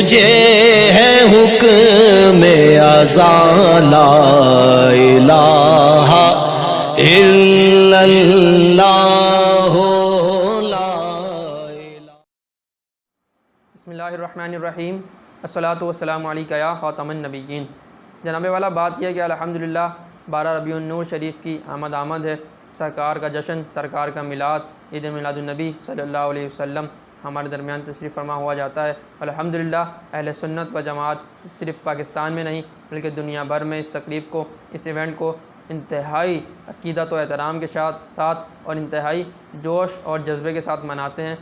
मुझे है हुक्म अज़ां ला इलाहा इल्लल्लाहु ला इलाहा। बिस्मिल्लाहिर्रहमानिर्रहीम। अस्सलातु वस्सलामु अलैका या ख़ातमन नबिय्यीन। जनाब वाला बात यह है कि अल्हम्दुलिल्लाह 12 रबीउन नूर शरीफ की आमद है। सरकार का जश्न, सरकार का मिलाद, ईद मिलादुन्नबी सल्लल्लाहु अलैहि वसल्लम हमारे दरमियान तशरीफ़ फरमा हुआ जाता है। अल्हम्दुलिल्लाह अहले सुन्नत व जमात सिर्फ़ पाकिस्तान में नहीं बल्कि दुनिया भर में इस तकरीब को, इस इवेंट को इंतहाई अक़ीदत व एहतराम के साथ और इंतहाई जोश और जज्बे के साथ मनाते हैं।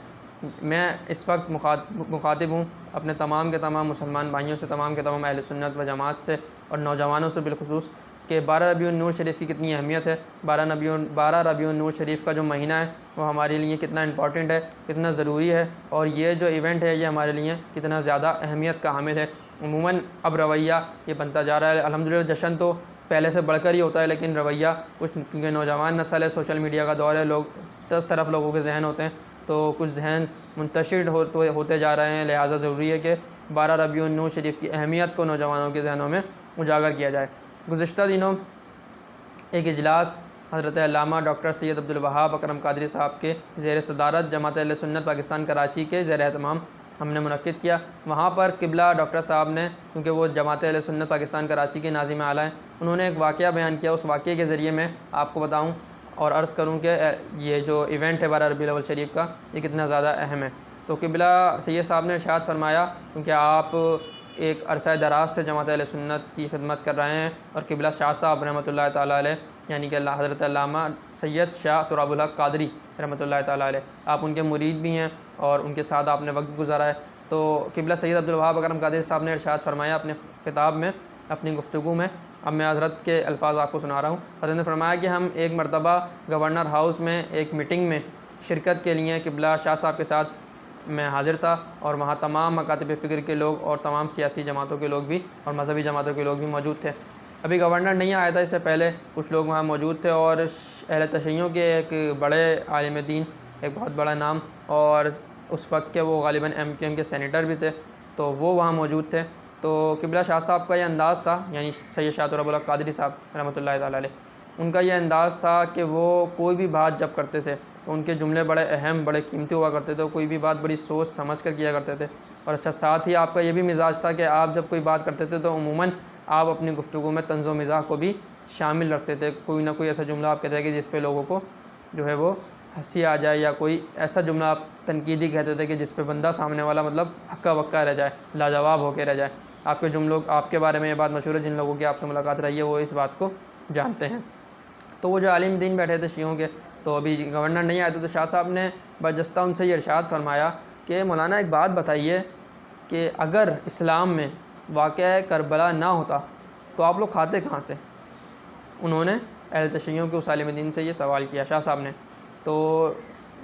मैं इस वक्त मुखातिब हूँ अपने तमाम के तमाम मुसलमान भाइयों से, तमाम के तमाम अहले सुन्नत व जमात से और नौजवानों से बिलखुसूस कि 12 रबीउन नूर शरीफ की कितनी अहमियत है। 12 रबीउन नूर शरीफ का जो महीना है वो हमारे लिए कितना इंपॉर्टेंट है, कितना ज़रूरी है, और ये जो इवेंट है ये हमारे लिए कितना ज़्यादा अहमियत का हामिल है। उमूमन अब रवैया ये बनता जा रहा है। अल्हम्दुलिल्लाह जश्न तो पहले से बढ़कर ही होता है, लेकिन रवैया कुछ, क्योंकि नौजवान नस्ल है, सोशल मीडिया का दौर है, लोग 10 तरफ लोगों के जहन होते हैं, तो कुछ जहन मुंतशिर होते जा रहे हैं। लिहाजा ज़रूरी है कि 12 रबीउन नूर शरीफ की अहमियत को नौजवानों के जहनों में उजागर किया जाए। गुज़िश्ता दिनों एक इजलास हज़रत अल्लामा डॉक्टर सैयद अब्दुल वहाब अकरम कादरी साहब के ज़ेर सदारत जमात अहले सुन्नत पाकिस्तान कराची के ज़ेर एहतमाम हमने मुनक्किद किया। वहाँ पर क़िबला डॉक्टर साहब ने, क्योंकि वो जमात अहले सुन्नत पाकिस्तान कराची के नाज़िम आला हैं, उन्होंने एक वाक़या बयान किया। उस वाक़े के ज़रिए मैं आपको बताऊँ और अर्ज़ करूँ कि ये जो इवेंट है 12 रबीउल अव्वल शरीफ का, ये कितना ज़्यादा अहम है। तो क़िबला सैयद साहब ने इरशाद फरमाया, क्योंकि आप एक अरसा दराज से जमात अहले सुन्नत की खिदमत कर रहे हैं और क़िबला शाह साहब रहमतुल्लाह ताला अलैह, यानी कि हज़रत अल्लामा सैयद शाह तुराबुल हक़ कादरी रहमतुल्लाह ताला अलैह, आप उनके मुरीद भी हैं और उनके साथ आपने वक्त गुजारा है। तो क़िबला सैयद अब्दुल वहाब अकरम कादरी साहब ने इरशाद फरमाया अपने ख़िताब में, अपनी गुफ्तगू में, अब मैं हज़रत के अल्फाज आपको सुना रहा हूँ। हज़रत ने फरमाया कि हम एक मरतबा गवर्नर हाउस में एक मीटिंग में शिरकत के लिए क़िबला शाह साहब के साथ मैं हाज़िर था, और वहाँ तमाम मकातिब फ़िक्र के लोग और तमाम सियासी जमातों के लोग भी और मज़हबी जमातों के लोग भी मौजूद थे। अभी गवर्नर नहीं आया था, इससे पहले कुछ लोग वहाँ मौजूद थे, और अहले तशय्युं के एक बड़े आलिम दीन, एक बहुत बड़ा नाम, और उस वक्त के वो गालिबन MQM के सेनेटर भी थे, तो वो वहाँ मौजूद थे। तो क़िबला शाह साहब का ये अंदाज़ था, यानी सैयद शाह तुराबुल हक़ कादरी साहब रहमतुल्लाह ताला अलैह, उनका ये अंदाज़ था कि वो कोई भी बात जब करते थे तो उनके जुमले बड़े अहम, बड़े कीमती हुआ करते थे, कोई भी बात बड़ी सोच समझ कर किया करते थे। और अच्छा, साथ ही आपका ये भी मिजाज था कि आप जब कोई बात करते थे तो उमूमन आप अपनी गुफ्तगू में तंज़ो मिज़ाह को भी शामिल रखते थे। कोई ना कोई ऐसा जुमला आप कहते थे कि जिस पे लोगों को जो है वो हंसी आ जाए, या कोई ऐसा जुमला आप तनकीदी कहते थे कि जिस पे बंदा सामने वाला मतलब हक्का बक्का रह जाए, लाजवाब होकर रह जाए। आपके जुमलों, आपके बारे में ये बात मशहूर है, जिन लोगों की आपसे मुलाकात रही है वो इस बात को जानते हैं। तो वो जो आलिम दीन बैठे थे शियों के, तो अभी गवर्नर नहीं आए थे, तो शाह साहब ने बजस्ता उनसे ये इरशाद फरमाया कि मौलाना एक बात बताइए कि अगर इस्लाम में वाक़या करबला ना होता तो आप लोग खाते कहाँ से? उन्होंने अहले तशय्युं के उस आलिम दीन से ये सवाल किया शाह साहब ने। तो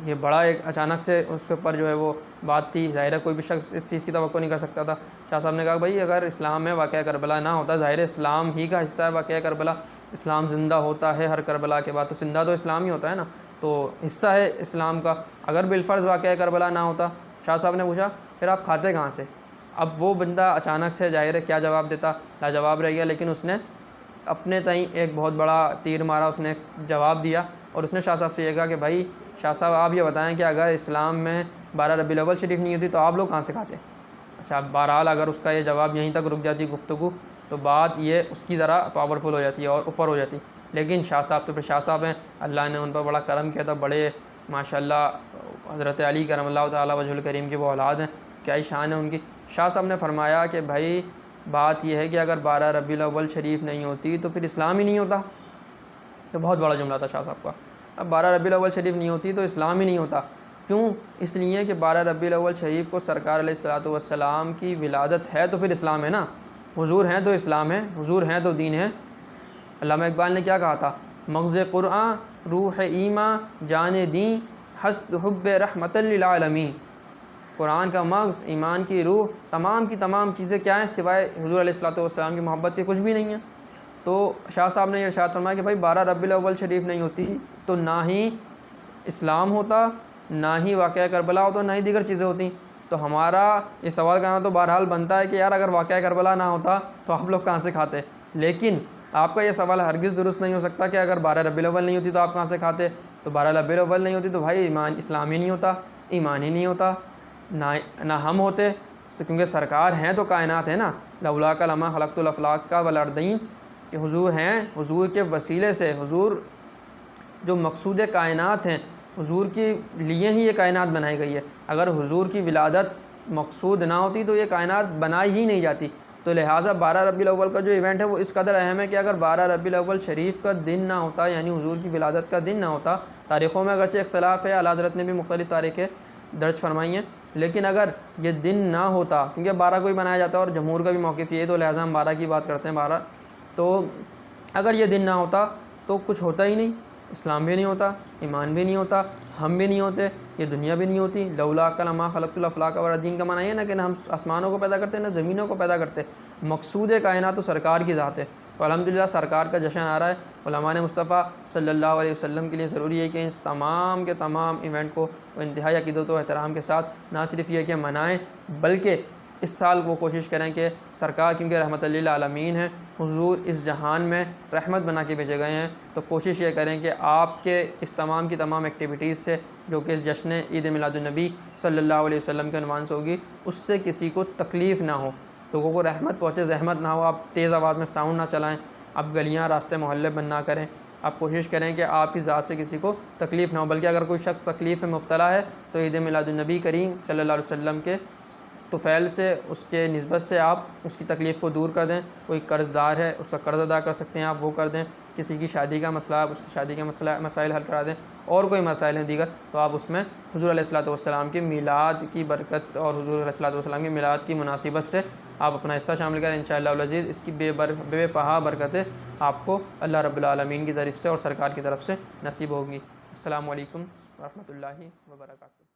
ये बड़ा एक अचानक से उसके ऊपर जो है वो बात थी। ज़ाहिर है कोई भी शख्स इस चीज़ की तवक्को नहीं कर सकता था। शाह साहब ने कहा भाई अगर इस्लाम में वाक़या करबला ना होता, ज़ाहिर है इस्लाम ही का हिस्सा है वाक़या करबला, इस्लाम ज़िंदा होता है हर करबला के बाद, तो ज़िंदा तो इस्लाम ही होता है ना, तो हिस्सा है इस्लाम का। अगर बिलफ़र्ज़ वाक़या करबला ना होता, शाह साहब ने पूछा फिर आप खाते कहाँ से? अब वो बंदा अचानक से ज़ाहिर है क्या जवाब देता, लाजवाब रह गया, लेकिन उसने अपने तई एक बहुत बड़ा तीर मारा, उसने एक जवाब दिया, और उसने शाह साहब से ये कहा कि भाई शाह साहब आप ये बताएं कि अगर इस्लाम में 12 रबीउल अव्वल शरीफ नहीं होती तो आप लोग कहाँ से खाते? अच्छा, बहरहाल अगर उसका ये जवाब यहीं तक रुक जाती गुफ्तगू, तो बात ये उसकी ज़रा पावरफुल हो जाती है और ऊपर हो जाती। लेकिन शाह साहब तो फिर शाह साहब हैं, अल्लाह ने उन पर बड़ा करम किया था, बड़े माशाल्लाह हज़रत अली करमल्लाहु तआला वजहुल करीम की वो औलाद हैं, क्या ही शान है उनकी। शाह साहब ने फरमाया कि भाई बात यह है कि अगर 12 रबीउल अव्वल शरीफ नहीं होती तो फिर इस्लाम ही नहीं होता। तो बहुत बड़ा जुमला था शाह साहब का। अब 12 रबीउल अव्वल शरीफ नहीं होती तो इस्लाम ही नहीं होता। क्यों? इसलिए कि 12 रबीउल अव्वल शरीफ को सरकार अलैहिस्सलातु वस्सलाम की विलादत है तो फिर इस्लाम है ना, हुजूर हैं तो इस्लाम है, हुजूर हैं तो दीन है। अल्लामा इकबाल ने क्या कहा था, मग़ज़ क़ुरआन रूह ईमा जाने दी हस्ब हुब्बे रहमतल लिल आलमीन। कुरान का मग़ज़, ईमान की रूह, तमाम की तमाम चीज़ें क्या हैं सिवाय हुज़ूर अलैहिस्सलातु वस्सलाम की मोहब्बत के कुछ भी नहीं है। तो शाह साहब ने इरशाद फरमाया कि भाई 12 रबीउल अव्वल शरीफ नहीं होती तो ना ही इस्लाम होता, ना ही वाक़या करबला होता, ना ही दीगर चीज़ें होती। तो हमारा ये सवाल करना तो बहरहाल बनता है कि यार अगर वाक़या करबला ना होता तो आप लोग कहाँ से खाते। लेकिन आपका ये सवाल हरगिज़ दुरुस्त नहीं हो सकता कि अगर 12 रबीउल अव्वल नहीं होती तो आप कहाँ से खाते। तो 12 रबीउल अव्वल नहीं होती तो भाई ईमान इस्लाम ही नहीं होता, ईमान ही नहीं होता, ना हम होते, क्योंकि सरकार हैं तो कायनात है ना। लौला का लमा खलक़तुल अफ़लाक का वल अर्दीन, कि हुजूर हैं, हुजूर के वसीले से, हुजूर जो मकसूद कायनात हैं, हुजूर के लिए ही ये कायनात बनाई गई है। अगर हुजूर की विलादत मकसूद ना होती तो ये कायनात बनाई ही नहीं जाती। तो लिहाजा 12 रबीउल अव्वल का जो इवेंट है वो इस कदर अहम है कि अगर 12 रबीउल अव्वल शरीफ का दिन ना होता, यानी हुजूर की विलादत का दिन ना होता, तारीख़ों में अगरचे इख्तलाफ है, आला हज़रत ने भी मुख्तलिफ़ तारीख़ें दर्ज फरमाई हैं, लेकिन अगर ये दिन ना होता, क्योंकि 12 को ही बनाया जाता है और जमहूर का भी मौक़िफ़ ये, तो लिहाजा हम 12 की बात करते हैं 12। तो अगर ये दिन ना होता तो कुछ होता ही नहीं, इस्लाम भी नहीं होता, ईमान भी नहीं होता, हम भी नहीं होते, ये दुनिया भी नहीं होती। लौला का लमा खलक़तुल अफ़लाक वल अर्दीन का माना ये ना कि ना हम आसमानों को पैदा करते ना ज़मीनों को पैदा करते। मकसूद कायनात तो सरकार की ज़ात है। तो अल्हम्दुलिल्लाह सरकार का जश्न आ रहा है। उलमा ने मुस्तफ़ा सल्लल्लाहु अलैहि वसल्लम के लिए ज़रूरी है कि इस तमाम के तमाम इवेंट को इंतहाई अक़ीदत व एहतराम के साथ ना सिर्फ ये कि मनाएँ, बल्कि इस साल वो कोशिश करें कि सरकार, क्योंकि रहमत लिल आलमीन है, हुजूर इस जहान में रहमत बना के भेजे गए हैं, तो कोशिश ये करें कि आपके इस तमाम की तमाम एक्टिविटीज़ से, जो कि इस जश्न ईद मिलादुन्नबी सल्लल्लाहु अलैहि वसल्लम के उन्वान से होगी, उससे किसी को तकलीफ़ ना हो, लोगों को रहमत पहुँचे, ज़हमत ना हो। आप तेज़ आवाज़ में साउंड ना चलाएँ, आप गलियाँ रास्ते मोहल्ले बंद ना करें। आप कोशिश करें कि आपकी ज़ात से किसी को तकलीफ़ ना हो, बल्कि अगर कोई शख्स तकलीफ़ में मुब्तला है तो ईद मिलादुन्नबी करीम सल्लल्लाहु अलैहि वसल्लम के तुफ़ैल से, उसके निस्बत से आप उसकी तकलीफ़ को दूर कर दें। कोई कर्ज़दार है, उसका कर्ज़ अदा कर सकते हैं आप, वो कर दें। किसी की शादी का मसला, आप उसकी शादी के मसाइल हल करा दें। और कोई मसाइल हैं दीगर, तो आप उसमें हुज़ूर अलैहिस्सलातु वस्सलाम की मीलाद की बरकत और हुज़ूर अलैहिस्सलातु वस्सलाम की मीलाद की मुनासिबत से आप अपना हिस्सा शामिल करें। इंशाअल्लाह अल अज़ीज़ इसकी बेपहा बरकतें आपको अल्लाह रब्बुल आलमीन की तरफ से और सरकार की तरफ से नसीब होगी। अस्सलामु अलैकुम व रहमतुल्लाहि व बरकातुहू।